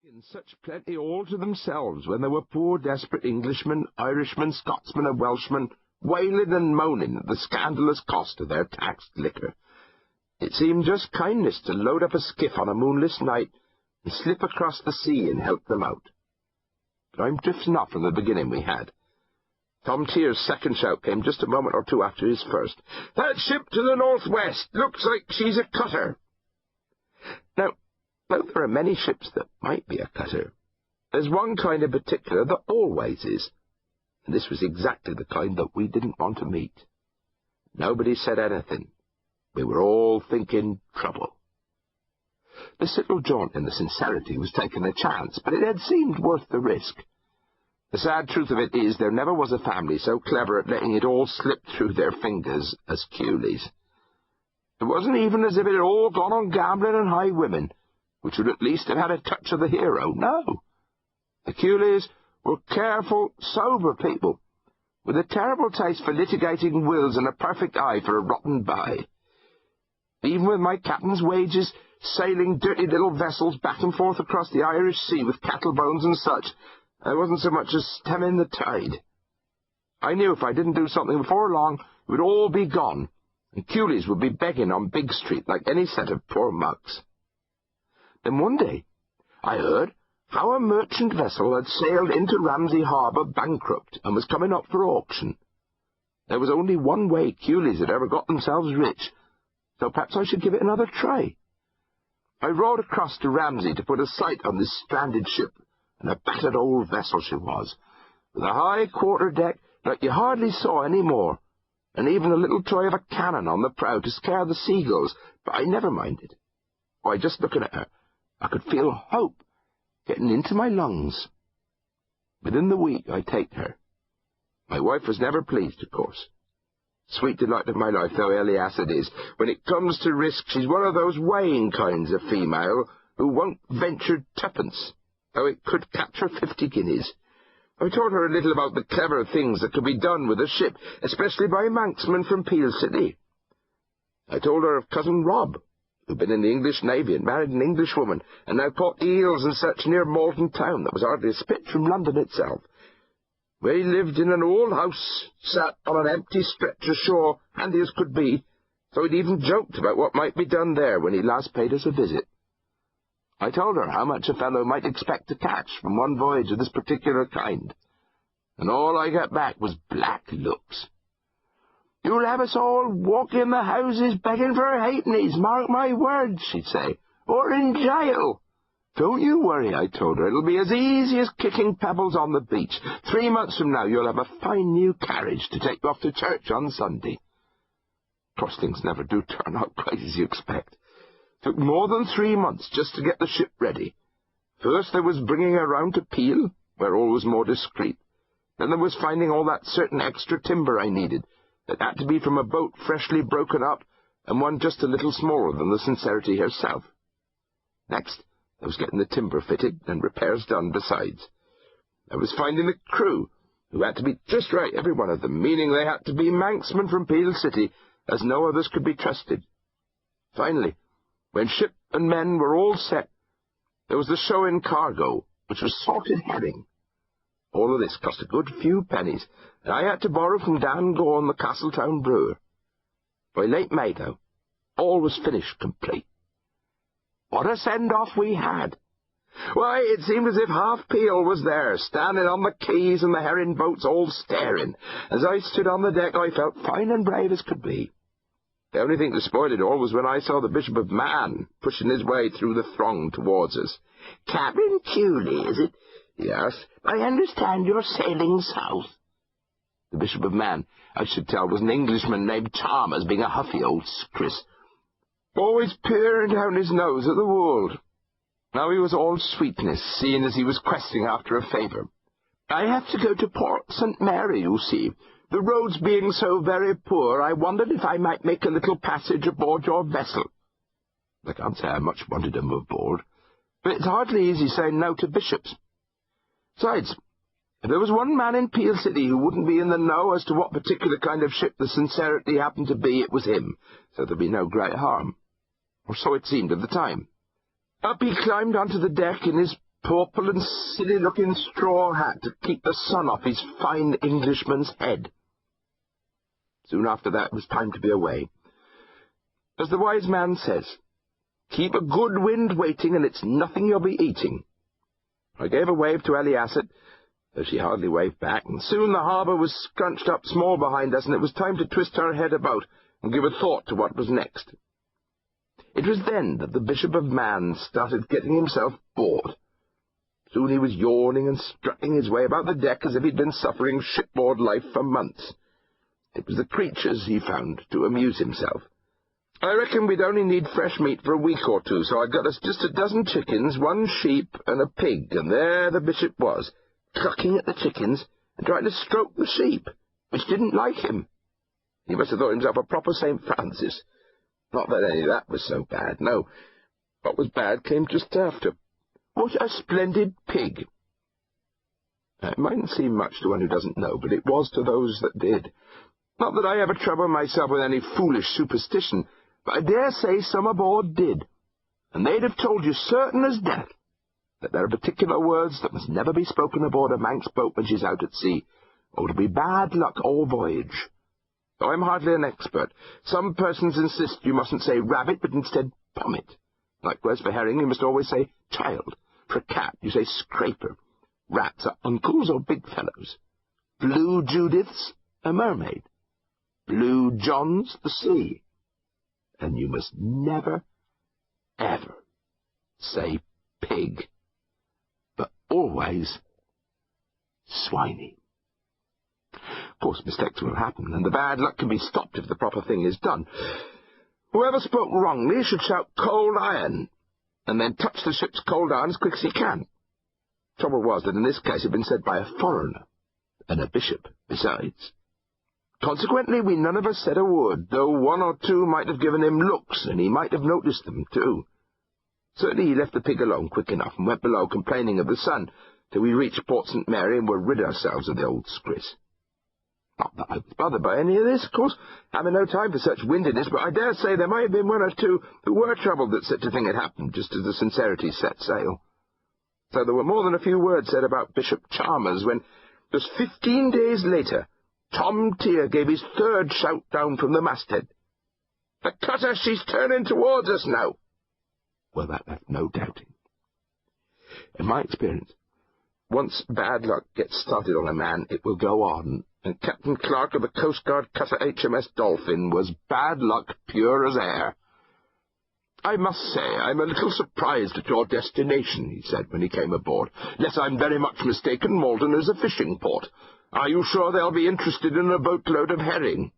In such plenty all to themselves, when there were poor desperate Englishmen, Irishmen, Scotsmen and Welshmen wailing and moaning at the scandalous cost of their taxed liquor. It seemed just kindness to load up a skiff on a moonless night and slip across the sea and help them out. But I'm drifting off from the beginning we had. Tom Tier's second shout came just a moment or two after his first. "That ship to the northwest looks like she's a cutter." Now, though there are many ships that might be a cutter, there's one kind in particular that always is, and this was exactly the kind that we didn't want to meet. Nobody said anything. We were all thinking trouble. This little jaunt in the Sincerity was taking a chance, but it had seemed worth the risk. The sad truth of it is there never was a family so clever at letting it all slip through their fingers as Kewley's. It wasn't even as if it had all gone on gambling and high women, which would at least have had a touch of the hero. No. The Kewleys were careful, sober people, with a terrible taste for litigating wills and a perfect eye for a rotten buy. Even with my captain's wages, sailing dirty little vessels back and forth across the Irish Sea with cattle bones and such, I wasn't so much as stemming the tide. I knew if I didn't do something before long, it would all be gone, and Kewleys would be begging on Big Street like any set of poor mugs. Then one day, I heard how a merchant vessel had sailed into Ramsey Harbour bankrupt and was coming up for auction. There was only one way Kewleys had ever got themselves rich, so perhaps I should give it another try. I rowed across to Ramsey to put a sight on this stranded ship, and a battered old vessel she was, with a high quarter-deck like you hardly saw any more, and even a little toy of a cannon on the prow to scare the seagulls, but I never minded. Why, just looking at her, I could feel hope getting into my lungs. Within the week I take her. My wife was never pleased, of course. Sweet delight of my life, though Elias it is, when it comes to risk, she's one of those weighing kinds of female who won't venture twopence, though it could capture 50 guineas. I taught her a little about the clever things that could be done with a ship, especially by Manxmen from Peel City. I told her of Cousin Rob, who'd been in the English Navy and married an Englishwoman, and now caught eels and such near Malton town that was hardly a spit from London itself, where he lived in an old house, sat on an empty stretch ashore, handy as could be, so he'd even joked about what might be done there when he last paid us a visit. I told her how much a fellow might expect to catch from one voyage of this particular kind, and all I got back was black looks. "You'll have us all walking the houses begging for halfpennies, mark my words," she'd say, "or in jail." "Don't you worry," I told her. "It'll be as easy as kicking pebbles on the beach. 3 months from now you'll have a fine new carriage to take you off to church on Sunday." Of course, things never do turn out quite as you expect. It took more than 3 months just to get the ship ready. First there was bringing her round to Peel, where all was more discreet. Then there was finding all that certain extra timber I needed, that had to be from a boat freshly broken up, and one just a little smaller than the Sincerity herself. Next, there was getting the timber fitted and repairs done besides. There was finding the crew, who had to be just right, every one of them, meaning they had to be Manxmen from Peel City, as no others could be trusted. Finally, when ship and men were all set, there was the show in cargo, which was salted herring. All of this cost a good few pennies, and I had to borrow from Dan Gorn, the Castletown brewer. By late May, though, all was finished complete. What a send-off we had! Why, it seemed as if half Peel was there, standing on the quays and the herring boats all staring. As I stood on the deck, I felt fine and brave as could be. The only thing to spoil it all was when I saw the Bishop of Man pushing his way through the throng towards us. "Captain Kewley, is it?" he asked. "I understand you're sailing south." The Bishop of Man, I should tell, was an Englishman named Chalmers, being a huffy old Chris, always peering down his nose at the world. Now he was all sweetness, seeing as he was questing after a favour. "I have to go to Port St. Mary, you see. The roads being so very poor, I wondered if I might make a little passage aboard your vessel." I can't say I much wanted him aboard, but it's hardly easy saying no to bishops. Besides, if there was one man in Peel City who wouldn't be in the know as to what particular kind of ship the Sincerity happened to be, it was him, so there'd be no great harm. Or so it seemed at the time. Up he climbed onto the deck in his purple and silly-looking straw hat to keep the sun off his fine Englishman's head. Soon after that it was time to be away. As the wise man says, keep a good wind waiting, and it's nothing you'll be eating. I gave a wave to Eliasset, though she hardly waved back, and soon the harbour was scrunched up small behind us, and it was time to twist her head about and give a thought to what was next. It was then that the Bishop of Man started getting himself bored. Soon he was yawning and strutting his way about the deck as if he'd been suffering shipboard life for months. It was the creatures he found to amuse himself. I reckon we'd only need fresh meat for a week or two, so I got us just a dozen chickens, 1 sheep, and a pig, and there the bishop was, clucking at the chickens and trying to stroke the sheep, which didn't like him. He must have thought himself a proper St. Francis. Not that any of that was so bad, no. What was bad came just after. What a splendid pig! It mightn't seem much to one who doesn't know, but it was to those that did. Not that I ever trouble myself with any foolish superstition, but I dare say some aboard did, and they'd have told you certain as death that there are particular words that must never be spoken aboard a Manx boat when she's out at sea, or it'll be bad luck all voyage. Though I'm hardly an expert, some persons insist you mustn't say rabbit, but instead pommet. Likewise for herring you must always say child. For a cat you say scraper. Rats are uncles or big fellows. Blue Judiths, a mermaid. Blue Johns, the sea. And you must never, ever say pig, but always swiney. Of course, mistakes will happen, and the bad luck can be stopped if the proper thing is done. Whoever spoke wrongly should shout cold iron, and then touch the ship's cold iron as quick as he can. Trouble was that in this case it had been said by a foreigner, and a bishop besides. Consequently, we none of us said a word, though 1 or 2 might have given him looks, and he might have noticed them, too. Certainly he left the pig alone quick enough, and went below complaining of the sun, till we reached Port St. Mary and were rid ourselves of the old scris. Not that I was bothered by any of this, of course, having no time for such windiness, but I dare say there might have been 1 or 2 who were troubled that such a thing had happened, just as the Sincerity set sail. So there were more than a few words said about Bishop Chalmers, when, just 15 days later, Tom Tier gave his 3rd shout down from the masthead. "The cutter, she's turning towards us now!" Well, that left no doubting. In my experience, once bad luck gets started on a man, it will go on, and Captain Clark of the Coast Guard cutter HMS Dolphin was bad luck pure as air. "I must say I'm a little surprised at your destination," he said when he came aboard. "Unless I'm very much mistaken, Malden is a fishing port. Are you sure they'll be interested in a boatload of herring?"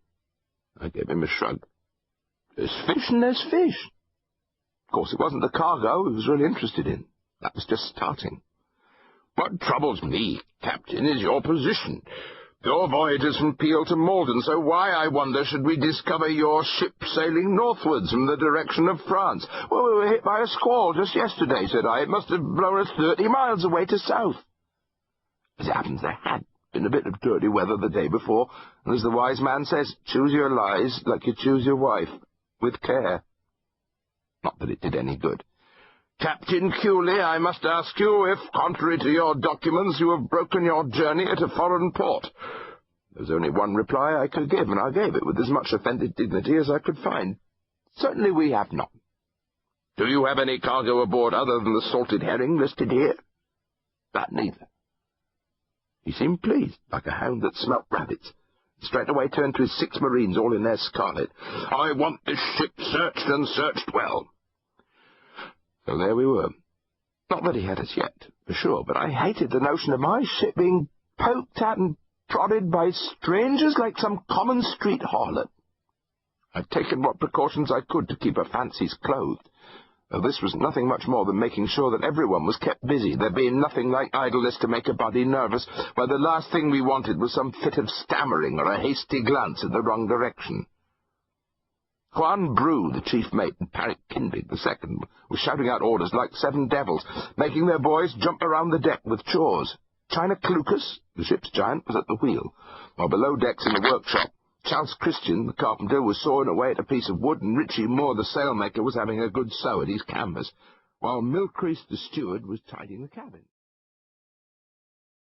I gave him a shrug. "There's fish and there's fish." Of course, it wasn't the cargo he was really interested in. That was just starting. "What troubles me, Captain, is your position. Your voyage is from Peel to Malden, so why, I wonder, should we discover your ship sailing northwards from the direction of France?" "Well, we were hit by a squall just yesterday," said I. "It must have blown us 30 miles away to south." As it happens, there had been a bit of dirty weather the day before, and as the wise man says, choose your lies like you choose your wife, with care. Not that it did any good. "Captain Kewley, I must ask you if, contrary to your documents, you have broken your journey at a foreign port." There was only one reply I could give, and I gave it with as much offended dignity as I could find. "Certainly we have not." "Do you have any cargo aboard other than the salted herring listed here?" "That neither." He seemed pleased, like a hound that smelt rabbits. Straight away turned to his 6 marines, all in their scarlet. "I want this ship searched, and searched well." So there we were. Not that he had us yet, for sure, but I hated the notion of my ship being poked at and prodded by strangers like some common street harlot. I'd taken what precautions I could to keep her fancies clothed, though this was nothing much more than making sure that everyone was kept busy, there being nothing like idleness to make a body nervous, where the last thing we wanted was some fit of stammering or a hasty glance in the wrong direction. Juan Brew, the chief mate, and Parrot Kindig, the second, were shouting out orders like 7 devils, making their boys jump around the deck with chores. China Clucas, the ship's giant, was at the wheel, while below decks in the workshop, Charles Christian, the carpenter, was sawing away at a piece of wood, and Richie Moore, the sailmaker, was having a good sew at his canvas, while Milcrease the steward was tidying the cabin.